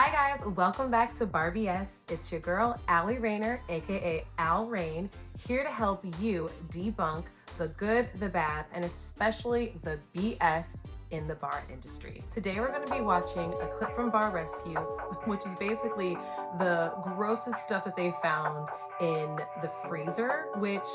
Hi guys, welcome back to Bar Bestie. It's your girl, Allie Rehner, aka Al Rain, here to help you debunk the good, the bad, and especially the BS in the bar industry. Today we're going to be watching a clip from Bar Rescue, which is basically the grossest stuff that they found in the freezer, which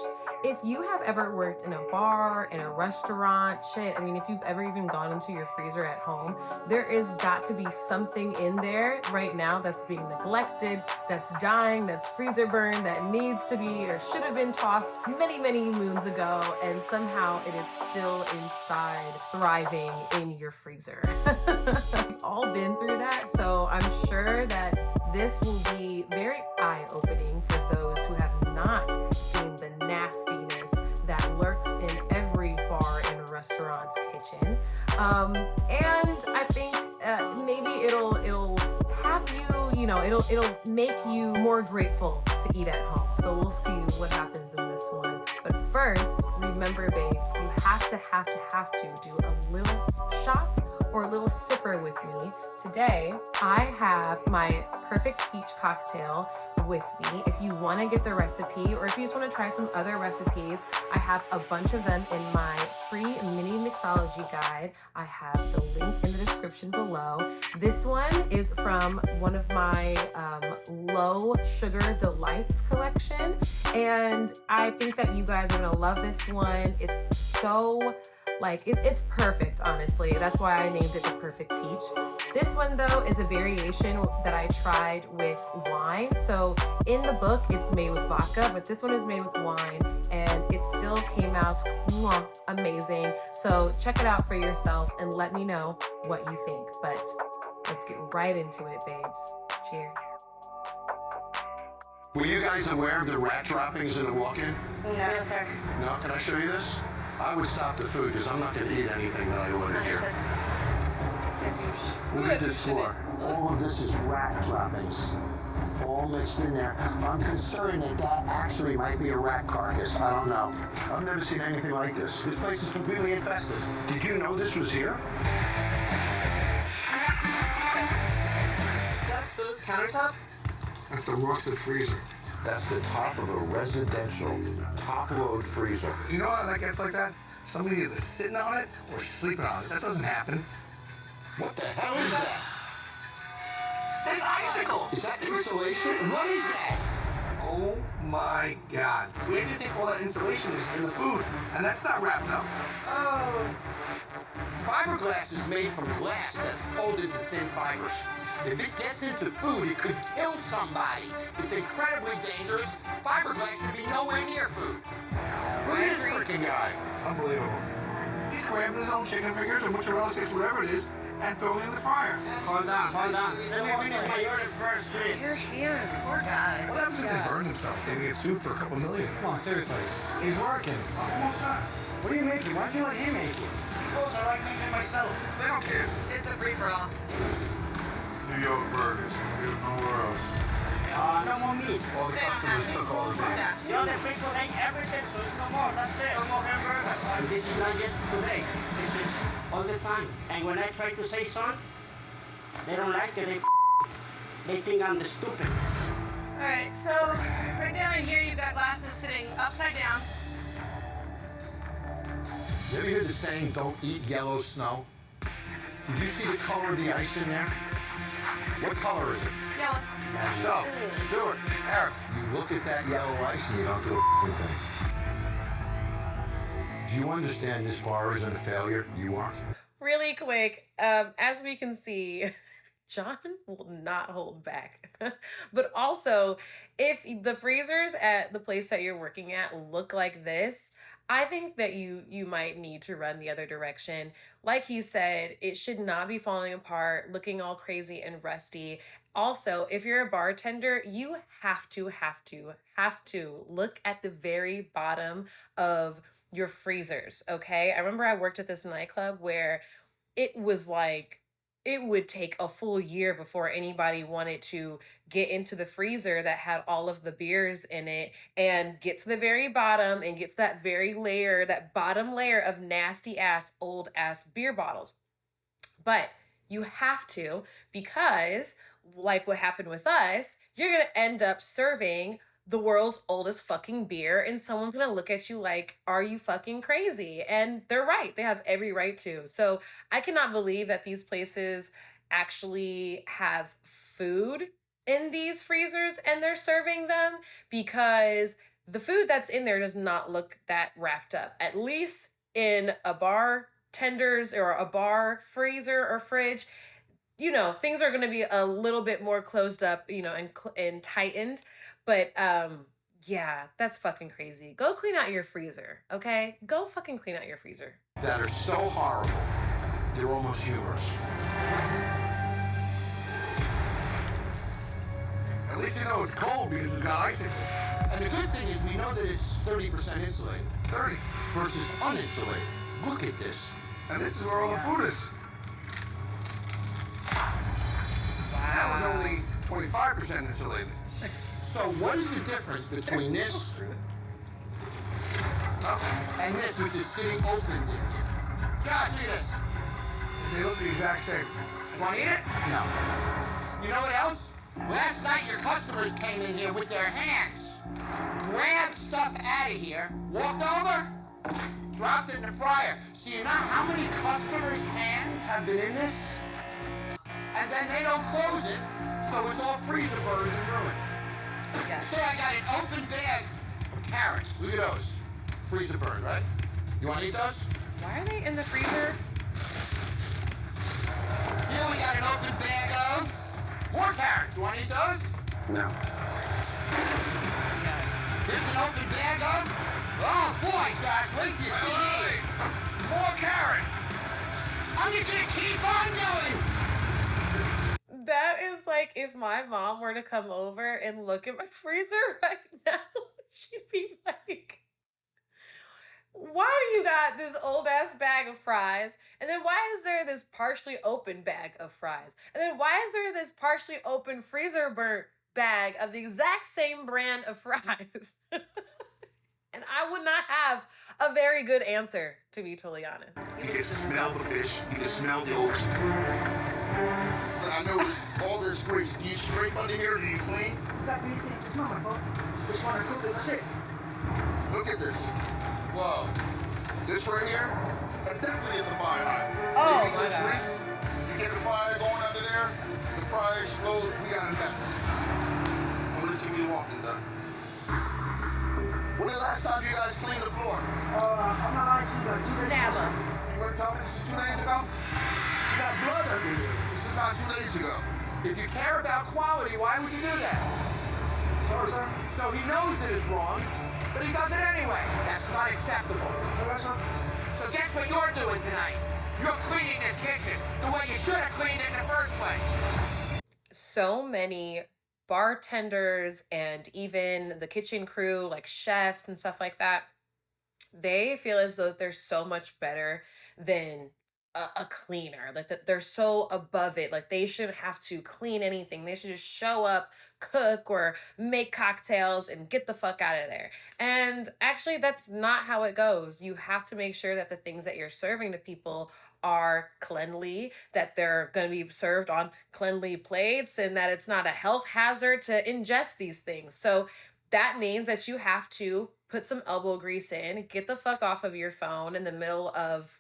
if you have ever worked in a bar, in a restaurant, if you've ever even gone into your freezer at home, there is got to be something in there right now that's being neglected, that's dying, that's freezer burned, that needs to be or should have been tossed many, many moons ago, and somehow it is still inside, thriving in your freezer. We've all been through that, so I'm sure that this will be very eye-opening for those who have not seen the nastiness that lurks in every bar and restaurant's kitchen. And I think maybe it'll have you, it'll make you more grateful to eat at home. So we'll see what happens in this one. But first, remember, babes, you have to do a little shot or a little sipper with me. Today, I have my perfect peach cocktail with me. If you want to get the recipe, or if you just want to try some other recipes, I have a bunch of them in my free mini mixology guide. I have the link in the description below. This one is from one of my low sugar delights collection, and I think that you guys are gonna love this one. It's so it's perfect, honestly. That's why I named it the perfect peach. This one, though, is a variation that I tried with wine. So in the book, it's made with vodka, but this one is made with wine, and it still came out amazing. So check it out for yourself and let me know what you think. But let's get right into it, babes. Cheers. Were you guys aware of the rat droppings in a walk-in? No, sir. No? Can I show you this? I would stop the food because I'm not going to eat anything that I ordered here. Look at this floor. All of this is rat droppings, all mixed in there. I'm concerned that actually might be a rat carcass. I don't know. I've never seen anything like this. This place is completely infested. Did you know this was here? That's Soooo's countertop? That's the rusted freezer. That's the top of a residential top-load freezer. You know what gets like that? Somebody either sitting on it or sleeping on it. That doesn't happen. What the hell is that? There's icicles! Is that insulation? What is that? Oh my God. Where do you think all that insulation is in the food? And that's not wrapped up. Oh. Fiberglass is made from glass that's folded to thin fibers. If it gets into food, it could kill somebody. It's incredibly dangerous. Fiberglass should be nowhere near food. Look at this freaking guy. Unbelievable. He's grabbing his own chicken fingers or mozzarella sticks, whatever it is, and throwing it in the fryer. Hold on. Let me finish my order first, please. Your hand, poor guy. What happens if they burn themselves? They get sued for a couple million. Come on, seriously. He's working. Almost done. What are you making? Why don't you let him make it? Because I like making it myself. They don't care. It's a free-for-all. New York burgers. There's nowhere else. No more meat. All the customers took all the meat. The other people ate everything, so it's no more. That's it. No more hamburgers. And this is not just today. This is all the time. And when I try to say something, they don't like it. They think I'm the stupid. All right, so right down in here, you've got glasses sitting upside down. You ever hear the saying, don't eat yellow snow? Did you see the color of the ice in there? What color is it? Yellow. So, Stuart, Eric, you look at that yellow ice and you don't do a thing. Do you understand this bar isn't a failure? You are. Really quick, as we can see, John will not hold back. But also, if the freezers at the place that you're working at look like this, I think that you might need to run the other direction. Like he said, it should not be falling apart, looking all crazy and rusty. Also, if you're a bartender, you have to look at the very bottom of your freezers, okay? I remember I worked at this nightclub where it was like, it would take a full year before anybody wanted to get into the freezer that had all of the beers in it and get to the very bottom and gets that that bottom layer of nasty ass, old ass beer bottles. But You have to, because like what happened with us, you're gonna end up serving the world's oldest fucking beer, and someone's gonna look at you like, are you fucking crazy? And they're right. They have every right to. So I cannot believe that these places actually have food in these freezers and they're serving them, because the food that's in there does not look that wrapped up. At least in a bartender's or a bar freezer or fridge, you know, things are going to be a little bit more closed up, you know, and tightened. But yeah, that's fucking crazy. Go clean out your freezer, okay? Go fucking clean out your freezer. That are so horrible, they're almost humorous. At least you know it's cold because it's got icicles. And the good thing is we know that it's 30% insulated. 30. Versus uninsulated. Look at this. And this is where all the food is. That was only 25% insulated. So what is the difference between this and this, which is sitting open there? Josh, look at this. They look the exact same. Want to eat it? No. You know what else? Last night your customers came in here with their hands, grabbed stuff out of here, walked over, dropped it in the fryer. So you know how many customers' hands have been in this? And then they don't close it, so it's all freezer burned and ruined. Yes. So I got an open bag of carrots. Look at those. Freezer burned, right? You want to eat those? Why are they in the freezer? Here we got an open bag of more carrots. You want to eat those? No. Here's an open bag of... Oh, boy, Josh, wait till you see these. More carrots. I'm just going to keep on going. That is like if my mom were to come over and look at my freezer right now, she'd be like, why do you got this old ass bag of fries? And then why is there this partially open bag of fries? And then why is there this partially open freezer burnt bag of the exact same brand of fries? And I would not have a very good answer, to be totally honest. You can smell the fish. You can smell the oysters. But I noticed all this grease. Do you scrape under here? Do you clean? That beast ain't coming, bro. Just want to cook it. That's it. Look at this. Whoa. This right here, that definitely is a fire hydrant. Oh, you my this God. grease, you get the fire going under there, the fire explodes, we got a mess. I'm gonna take you walking, done. When was the last time you guys cleaned the floor? I'm not lying to you, like 2 days Never. ago. You wanna tell me this is 2 days ago? You got blood under here. This is not 2 days ago. If you care about quality, why would you do that? Sorry, sir. So he knows that it's wrong, but he does it anyway. That's not acceptable. All right, sir. So guess what you're doing tonight? You're cleaning this kitchen the way you should have cleaned it in the first place. So many bartenders and even the kitchen crew, like chefs and stuff like that, they feel as though they're so much better than a cleaner. Like that they're so above it. Like they shouldn't have to clean anything. They should just show up, cook, or make cocktails and get the fuck out of there. And actually, that's not how it goes. You have to make sure that the things that you're serving to people are cleanly, that they're going to be served on cleanly plates, and that it's not a health hazard to ingest these things. So that means that you have to put some elbow grease in, get the fuck off of your phone in the middle of,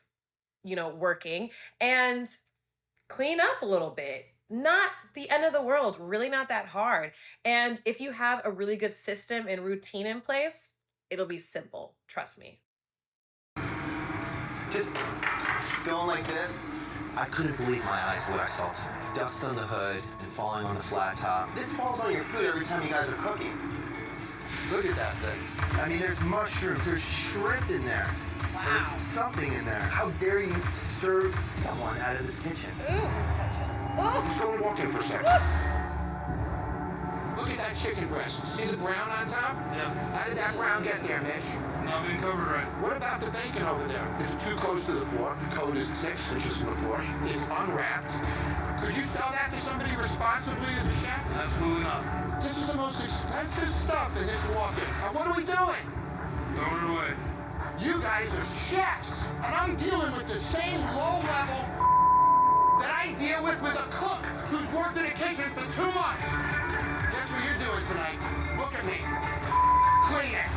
you know, working, and clean up a little bit. Not the end of the world, really not that hard. And if you have a really good system and routine in place, it'll be simple, trust me. Just going like this, I couldn't believe my eyes what I saw tonight. Dust on the hood and falling on the flat top. This falls on your food every time you guys are cooking. Look at that thing. I mean, there's mushrooms, there's shrimp in there. Wow. There's something in there. How dare you serve someone out of this kitchen? Ooh, it's got chills. Let's go and walk in for a second. Look at that chicken breast. See the brown on top? Yeah. How did that brown get there, Mitch? Not being covered right. What about the bacon over there? It's too close to the floor. The code is 6 inches from the floor. It's unwrapped. Could you sell that to somebody responsibly as a chef? Absolutely not. This is the most expensive stuff in this walk-in. And what are we doing? Throw it away. You guys are chefs, and I'm dealing with the same low level that I deal with a cook who's worked in a kitchen for 2 months. Guess what you're doing tonight? Look at me. Clean it.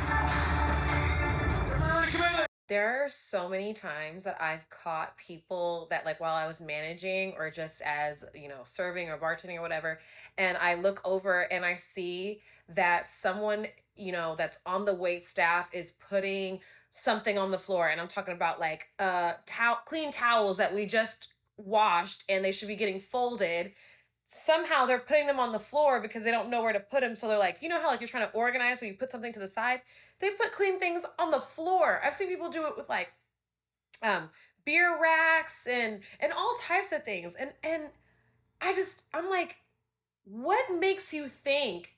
Everybody come in there. There are so many times that I've caught people that, like, while I was managing or just as, serving or bartending or whatever, and I look over and I see that someone, that's on the wait staff is putting something on the floor. And I'm talking about like clean towels that we just washed and they should be getting folded. Somehow they're putting them on the floor because they don't know where to put them. So they're like, you know how like you're trying to organize when you put something to the side? They put clean things on the floor. I've seen people do it with like beer racks and all types of things. And I'm like, what makes you think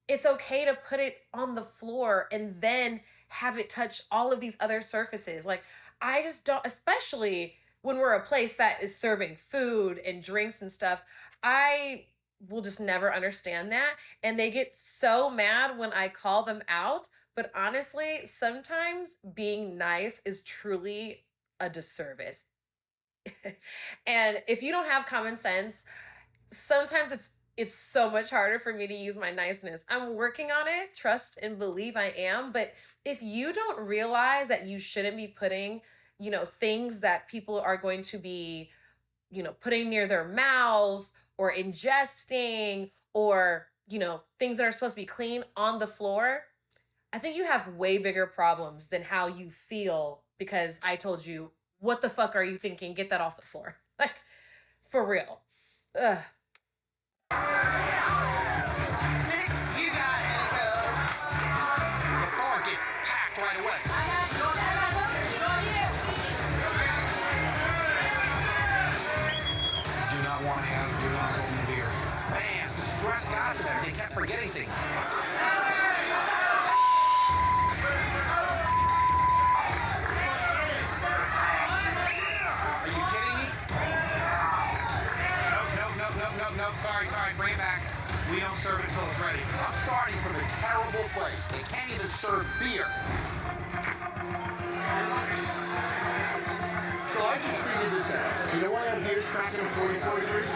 it's okay to put it on the floor and then have it touch all of these other surfaces? Like, I just don't, especially when we're a place that is serving food and drinks and stuff. I will just never understand that. And they get so mad when I call them out. But honestly, sometimes being nice is truly a disservice. And if you don't have common sense, sometimes it's so much harder for me to use my niceness. I'm working on it, trust and believe I am. But if you don't realize that you shouldn't be putting, things that people are going to be, putting near their mouth or ingesting or, things that are supposed to be clean on the floor, I think you have way bigger problems than how you feel because I told you, what the fuck are you thinking? Get that off the floor. Like, for real. Ugh. Mix, you got it. The bar gets packed right away. Do not want to have your nozzle in the beer. Man, the stress got to them. They kept forgetting things. Sorry, bring it back. We don't serve it until it's ready. I'm starting from a terrible place. They can't even serve beer. So I just figured this out. You know why our beer's tracking at 44 degrees?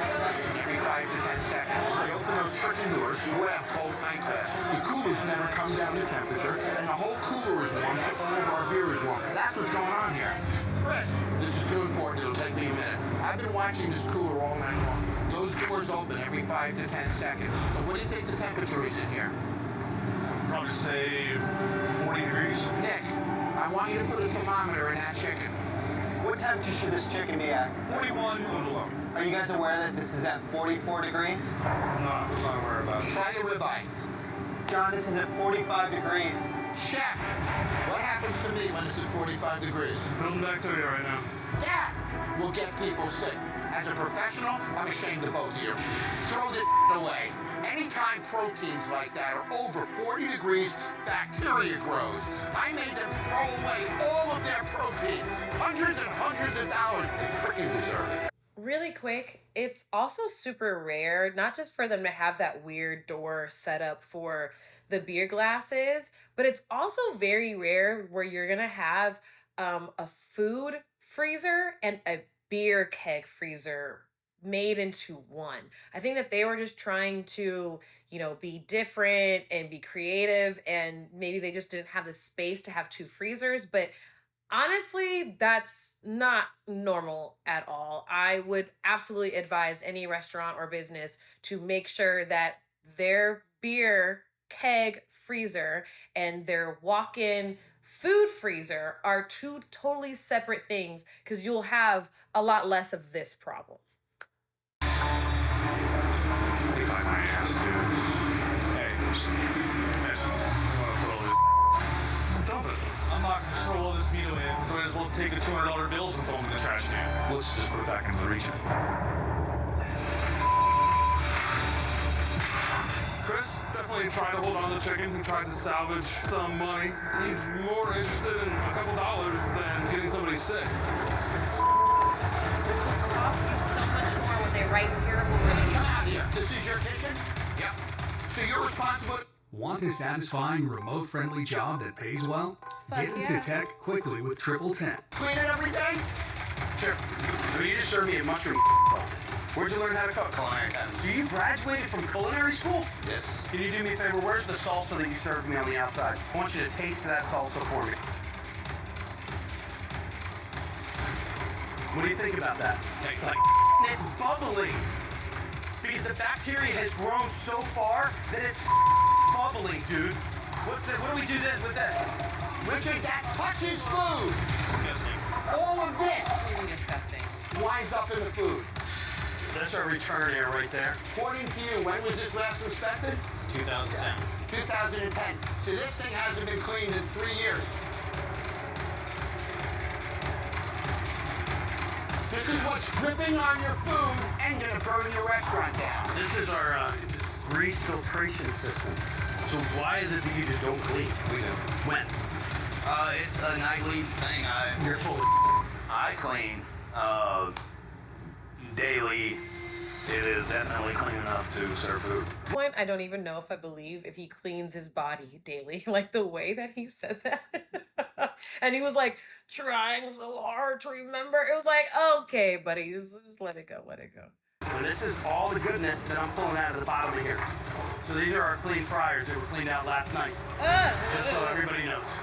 Every 5 to 10 seconds, they open those frickin' doors, you have cold night vests. The coolers never come down to temperature, and the whole cooler is warm, so all of our beer is warm. That's what's going on here. Chris, this is too important. It'll take me a minute. I've been watching this cooler all night long. Those doors open every 5 to 10 seconds. So what do you think the temperature is in here? Probably say 40 degrees. Nick, I want you to put a thermometer in that chicken. What temperature should this chicken be at? 41 and below. Are you guys aware that this is at 44 degrees? I'm not aware about it. Try the ribeye. John, this is at 45 degrees. Chef, what happens to me when it's at 45 degrees? Building bacteria right now. That will get people sick. As a professional, I'm ashamed of both of you. Throw the away. Anytime proteins like that are over 40 degrees, bacteria grows. I made them throw away all of their protein. Hundreds and hundreds of dollars. They freaking deserve it. Really quick, it's also super rare, not just for them to have that weird door set up for the beer glasses, but it's also very rare where you're gonna have a food freezer and a beer keg freezer made into one. I think that they were just trying to, be different and be creative, and maybe they just didn't have the space to have two freezers, but honestly, that's not normal at all. I would absolutely advise any restaurant or business to make sure that their beer keg freezer and their walk-in food freezer are two totally separate things, because you'll have a lot less of this problem. 45 my ass, dude. Hey, just imagine. Dump it. I'm not going to throw all this meat away, so I just won't take the $200 bills and throw them in the trash can. Let's just put it back into the region. Chris definitely tried to hold on to the chicken. He tried to salvage some money. He's more interested in a couple dollars than getting somebody sick. It costs you so much more when they write terrible reviews. Come out here. This is your kitchen? Yep. So you're responsible. Want a satisfying, remote-friendly job that pays well? Get into tech quickly with 1010. Clean it every day? Sure. So you just served me a mushroom. Where'd you learn how to cook? Culinary Academy. So you graduated from culinary school? Yes. Can you do me a favor? Where's the salsa that you served me on the outside? I want you to taste that salsa for me. What do you think about that? Tastes like It's bubbling. Because the bacteria has grown so far that it's bubbling, dude. What do we do with this? Richard, that touches food. disgusting. All of this Disgusting. winds up in the food. That's our return air right there. According to you, when was this last inspected? 2010. 2010. So this thing hasn't been cleaned in 3 years. This is what's dripping on your food and gonna burn your restaurant down. This is our grease filtration system. So why is it that you just don't clean? We do. When? It's a nightly thing. You're full of I clean daily. It is definitely clean enough to serve food. Point, I don't even know if I believe if he cleans his body daily. Like the way that he said that. And he was like trying so hard to remember. It was like, okay, buddy, just let it go, let it go. And this is all the goodness that I'm pulling out of the bottom of here. So these are our clean fryers that were cleaned out last night. Just so everybody knows.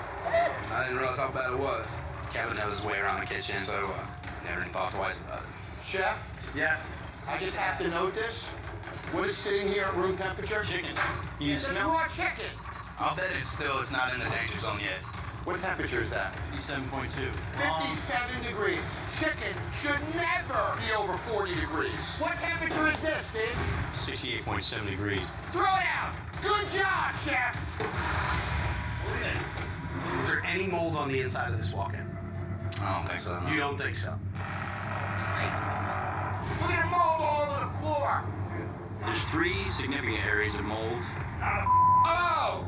I didn't realize how bad it was. Kevin knows his way around the kitchen, so never even thought twice about it. Chef, Yes. I just have to note this. What is sitting here at room temperature? Chicken. You You That's smell? raw chicken. I'll bet it's not in the danger zone yet. What temperature is that? 7.2. 57 degrees. Chicken should never be over 40 degrees. What temperature is this, Steve? 68.7 degrees. Throw it out. Good job, chef. Is there any mold on the inside of this walk-in? I don't think so. No. You don't think so? Types. Look at the mold all over the floor. There's 3 significant areas of mold. Oh!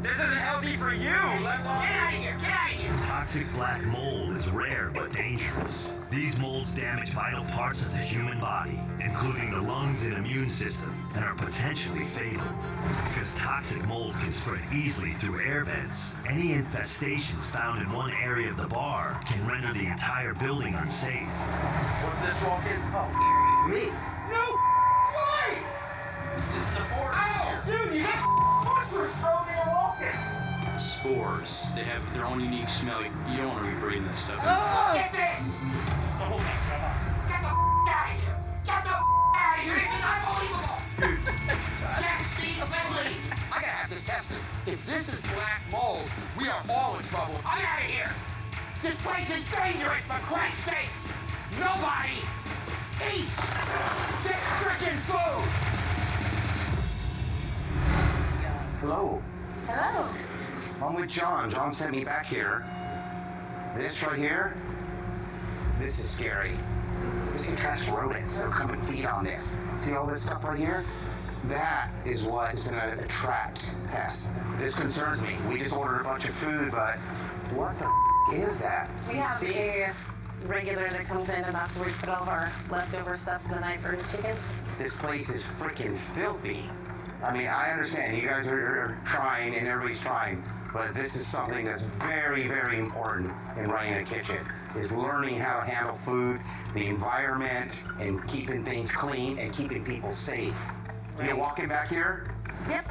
This isn't healthy for you. Let's get out of here. Get out of here. Toxic black mold is rare but dangerous. These molds damage vital parts of the human body, including the lungs and immune system, and are potentially fatal. Because toxic mold can spread easily through air vents, any infestations found in one area of the bar can render the entire building unsafe. What's this walk-in? Oh, me. No. Why? This is a board. Oh, dude, you got mushrooms thrown in your walk-in. Spores. They have their own unique smell. You don't want to be breathing this stuff in. Get this. Oh, my God. Get the out of here. Get the out of here. This is unbelievable. Jack, Steve, Leslie, I gotta have this tested. If this is black mold, we are all in trouble. I'm out of here. This place is dangerous, for Christ's sakes. Nobody eats this freaking food. Hello. Hello. I'm with John. John sent me back here. This right here, this is scary. This can catch rodents. They'll come and feed on this. See all this stuff right here? That is what is gonna attract pests. This concerns me. We just ordered a bunch of food, but what the is that? We have a regular that comes in and after we put all of our leftover stuff in the night for his chickens. This place is freaking filthy. I mean, I understand you guys are trying and everybody's trying, but this is something that's very, very important in running a kitchen, is learning how to handle food, the environment, and keeping things clean and keeping people safe. You walking back here? Yep.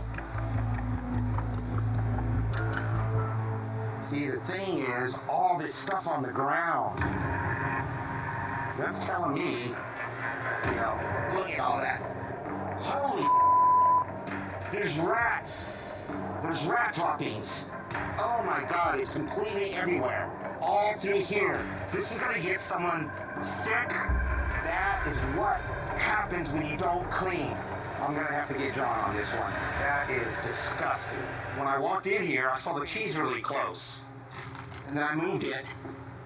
See, the thing is, all this stuff on the ground, that's telling me, you know, look at all that. Holy there's rats. There's rat droppings. Oh my God, it's completely everywhere. All through here. This is gonna get someone sick. That is what happens when you don't clean. I'm gonna have to get John on this one. That is disgusting. When I walked in here, I saw the cheese really close. And then I moved it,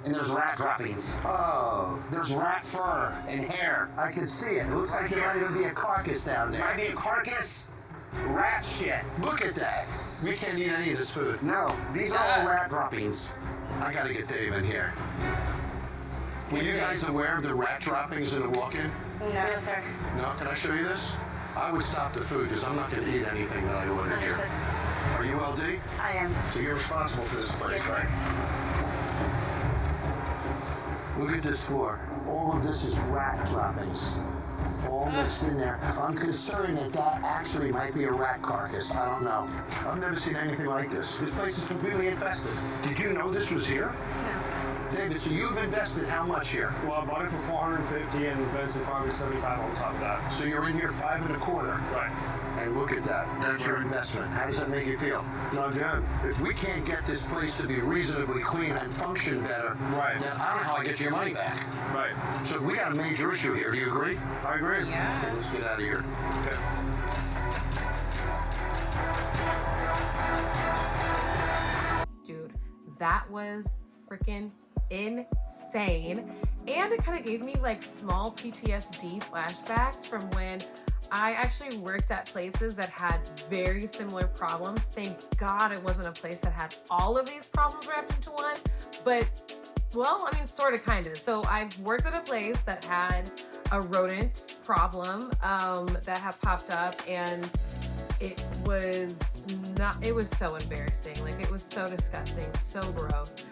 and there's rat droppings. Oh, there's rat fur and hair. I can see it. It looks like there might even be a carcass down there. Might be a carcass? Rat shit. Look at that. We can't eat any of this food. No, these are all rat droppings. I gotta get Dave in here. Were you guys aware of the rat droppings in the walk-in? No, sir. No, can I show you this? I would stop the food because I'm not gonna eat anything that I ordered here. Are you LD? I am. So you're responsible for this place, Yes, right? Look at this floor. All of this is rat droppings. all mixed in there. I'm concerned that actually might be a rat carcass. I don't know. I've never seen anything like this. This place is completely infested. Did you know this was here? Yes. David, so you've invested how much here? Well, I bought it for $450 and invested probably $75 on top of that. So you're in here 5 1/4. Right. And look at that. That's your investment. How does that make you feel? Not good. If we can't get this place to be reasonably clean and function better, right, then I don't know how I get your money back. Right. So we got a major issue here. Do you agree? I agree. Yeah. Okay, let's get out of here. Okay. Dude, that was freaking insane. And it kind of gave me like small PTSD flashbacks from when I actually worked at places that had very similar problems. Thank God it wasn't a place that had all of these problems wrapped into one, but well, I mean, sort of, kind of. So I've worked at a place that had a rodent problem that had popped up, and it was so embarrassing. Like, it was so disgusting, so gross.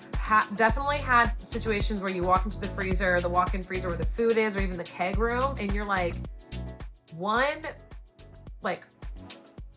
Definitely had situations where you walk into the freezer, the walk-in freezer where the food is, or even the keg room, and you're like,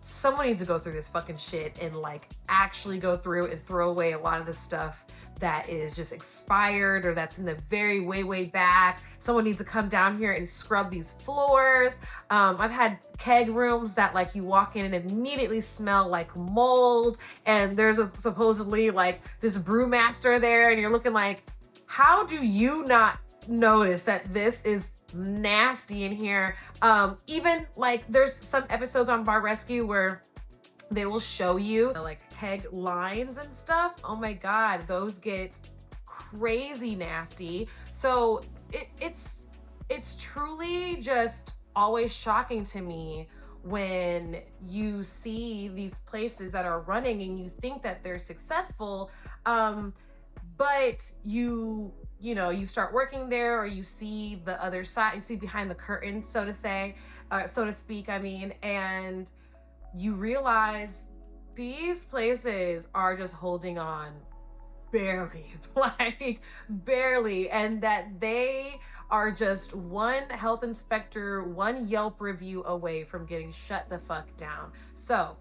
someone needs to go through this fucking shit and like actually go through and throw away a lot of the stuff that is just expired or that's in the very way back. Someone needs to come down here and scrub these floors. I've had keg rooms that like you walk in and immediately smell like mold, and there's supposedly like this brewmaster there, and you're looking like, how do you not notice that this is nasty in here? Even like there's some episodes on Bar Rescue where they will show you like keg lines and stuff. Oh my God, those get crazy nasty. So it's truly just always shocking to me when you see these places that are running and you think that they're successful, but you start working there, or you see the other side, you see behind the curtain, so to speak, and you realize these places are just holding on barely, like barely, and that they are just one health inspector, one Yelp review away from getting shut the fuck down. So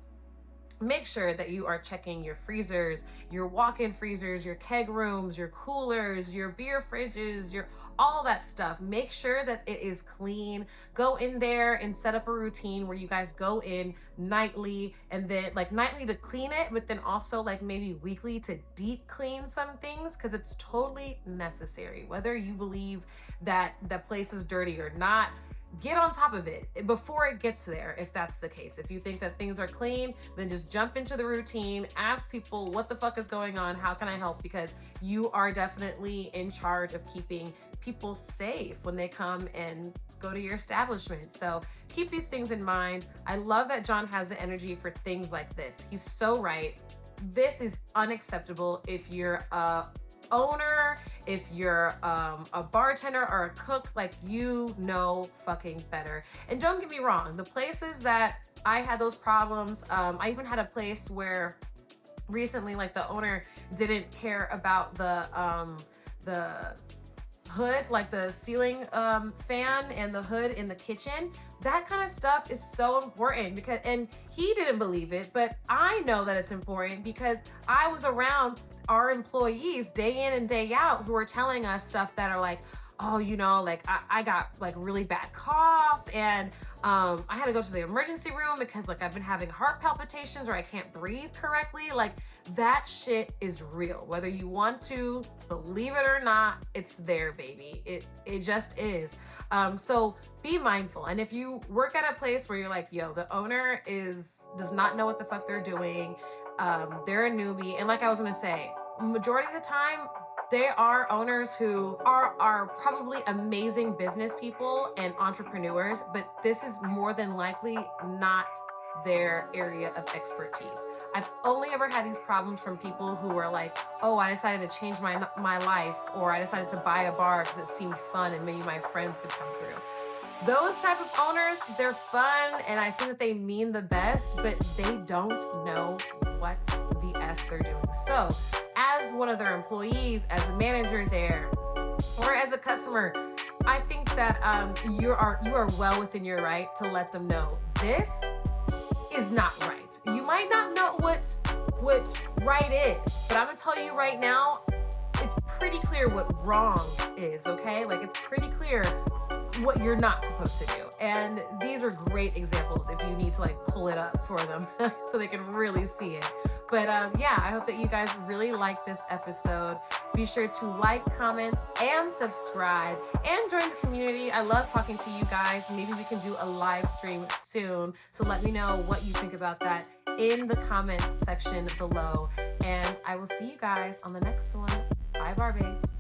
make sure that you are checking your freezers, your walk-in freezers, your keg rooms, your coolers, your beer fridges, all that stuff. Make sure that it is clean. Go in there and set up a routine where you guys go in nightly, and then like nightly to clean it, but then also like maybe weekly to deep clean some things, because it's totally necessary. Whether you believe that the place is dirty or not, get on top of it before it gets there, if that's the case. If you think that things are clean, then just jump into the routine, ask people what the fuck is going on, how can I help, because you are definitely in charge of keeping people safe when they come and go to your establishment. So keep these things in mind. I love that John has the energy for things like this. He's so right. This is unacceptable. If you're a owner, if you're a bartender or a cook, like, you know fucking better. And don't get me wrong, the places that I had those problems, I even had a place where recently, like, the owner didn't care about the hood, like the ceiling fan and the hood in the kitchen. That kind of stuff is so important, because, and he didn't believe it, but I know that it's important because I was around our employees day in and day out who are telling us stuff that are like, oh, like I got like really bad cough, and I had to go to the emergency room because like I've been having heart palpitations, or I can't breathe correctly. Like, that shit is real. Whether you want to believe it or not, it's there, baby. It just is. So be mindful. And if you work at a place where you're like, yo, the owner does not know what the fuck they're doing, they're a newbie, and like I was gonna say, majority of the time, they are owners who are probably amazing business people and entrepreneurs, but this is more than likely not their area of expertise. I've only ever had these problems from people who were like, oh, I decided to change my life, or I decided to buy a bar because it seemed fun and maybe my friends could come through. Those type of owners, they're fun, and I think that they mean the best, but they don't know what the F they're doing. So as one of their employees, as a manager there, or as a customer, I think that you are well within your right to let them know this is not right. You might not know what right is, but I'm gonna tell you right now, it's pretty clear what wrong is, okay? Like, it's pretty clear what you're not supposed to do. And these are great examples if you need to like pull it up for them so they can really see it. But yeah, I hope that you guys really like this episode. Be sure to like, comment, and subscribe, and join the community. I love talking to you guys. Maybe we can do a live stream soon. So let me know what you think about that in the comments section below. And I will see you guys on the next one. Bye, Bar Babes.